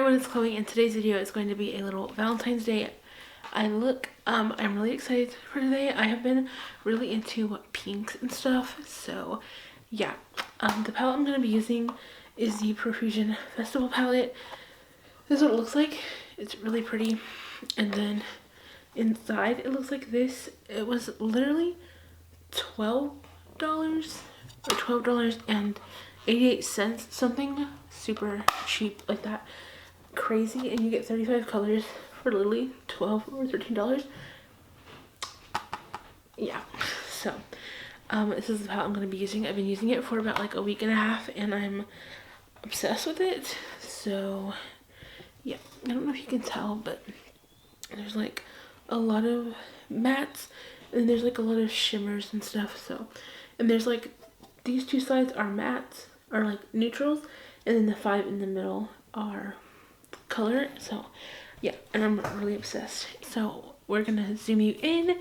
everyone, it's Chloe, and today's video is going to be a little Valentine's Day I'm really excited for today. I have been really into pinks and stuff, so yeah. The palette I'm going to be using is the Profusion Festival palette. This is what it looks like. It's really pretty. And then inside it looks like this. It was literally $12 or $12.88, something super cheap like that. Crazy. And you get 35 colors for literally $12 or $13. Yeah, so this is the palette I'm going to be using. I've been using it for about like a week and a half and I'm obsessed with it. So yeah, I don't know if you can tell, but there's like a lot of mattes and there's like a lot of shimmers and stuff. So, and there's like these two sides are mattes, are like neutrals, and then the 5 in the middle are color. So yeah, and I'm really obsessed. So we're gonna zoom you in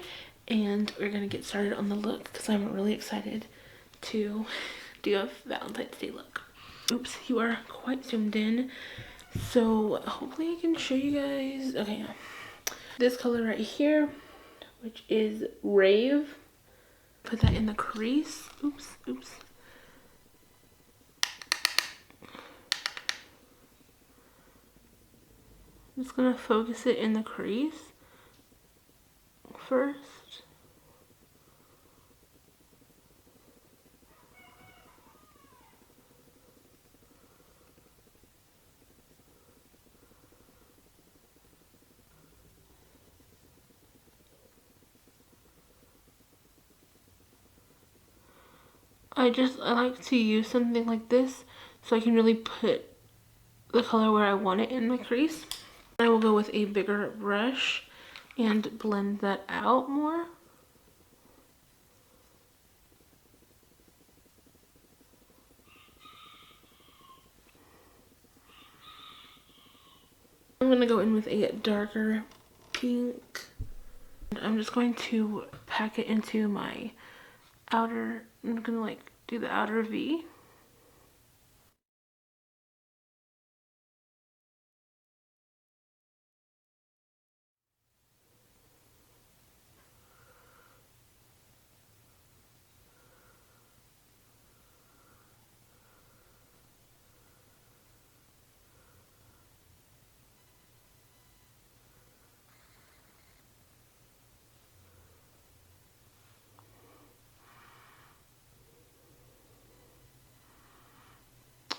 and we're gonna get started on the look because I'm really excited to do a Valentine's Day look. Oops, you are quite zoomed in. So hopefully I can show you guys. Okay, this color right here, which is Rave. Put that in the crease. Oops. I'm just gonna focus it in the crease first. I like to use something like this so I can really put the color where I want it in my crease. I will go with a bigger brush and blend that out more. I'm gonna go in with a darker pink. I'm just going to pack it into my outer, I'm gonna like do the outer V.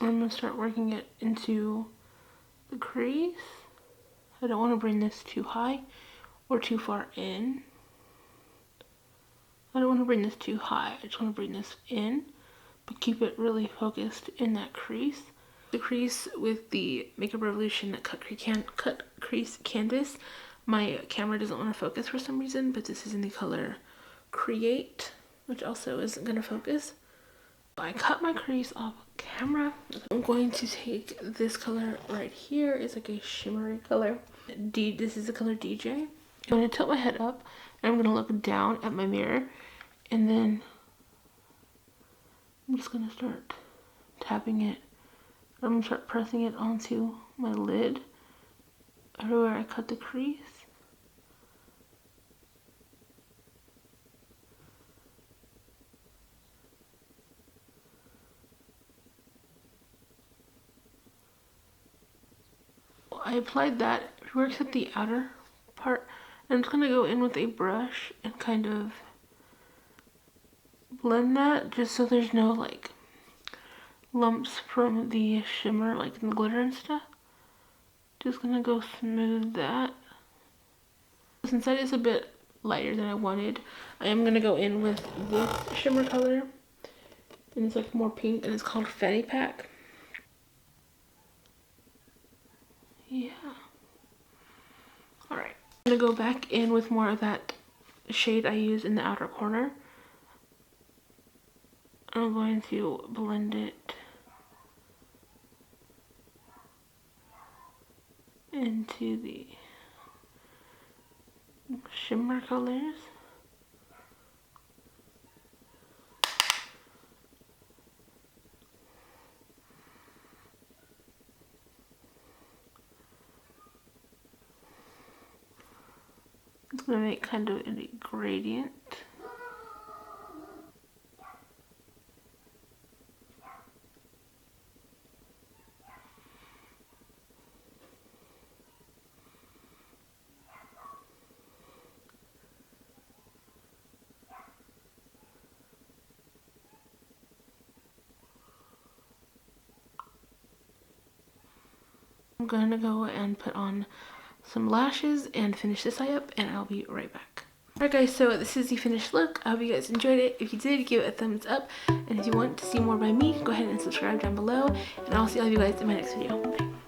I'm gonna start working it into the crease. I don't want to bring this too high or too far in. I don't want to bring this too high. I just want to bring this in, but keep it really focused in that crease. The crease with the Makeup Revolution cut crease canvas. My camera doesn't want to focus for some reason, but this is in the color Create, which also isn't going to focus. I cut my crease off camera. I'm going to take this color right here. It's like a shimmery color. This is the color DJ. I'm going to tilt my head up and I'm going to look down at my mirror, and then I'm just going to start tapping it. I'm going to start pressing it onto my lid everywhere I cut the crease. I applied that. It works at the outer part. I'm just going to go in with a brush and kind of blend that just so there's no like lumps from the shimmer, like in the glitter and stuff. Just gonna go smooth that. Since that is a bit lighter than I wanted, I am gonna go in with this shimmer color, and it's like more pink, and it's called Fanny Pack. Yeah. Alright. I'm gonna go back in with more of that shade I used in the outer corner. I'm going to blend it into the shimmer colors. I'm gonna make kind of a gradient. I'm gonna go and put on some lashes and finish this eye up, and I'll be right back. Alright guys, so this is the finished look. I hope you guys enjoyed it. If you did, give it a thumbs up, and if you want to see more by me, go ahead and subscribe down below, and I'll see all of you guys in my next video. Bye.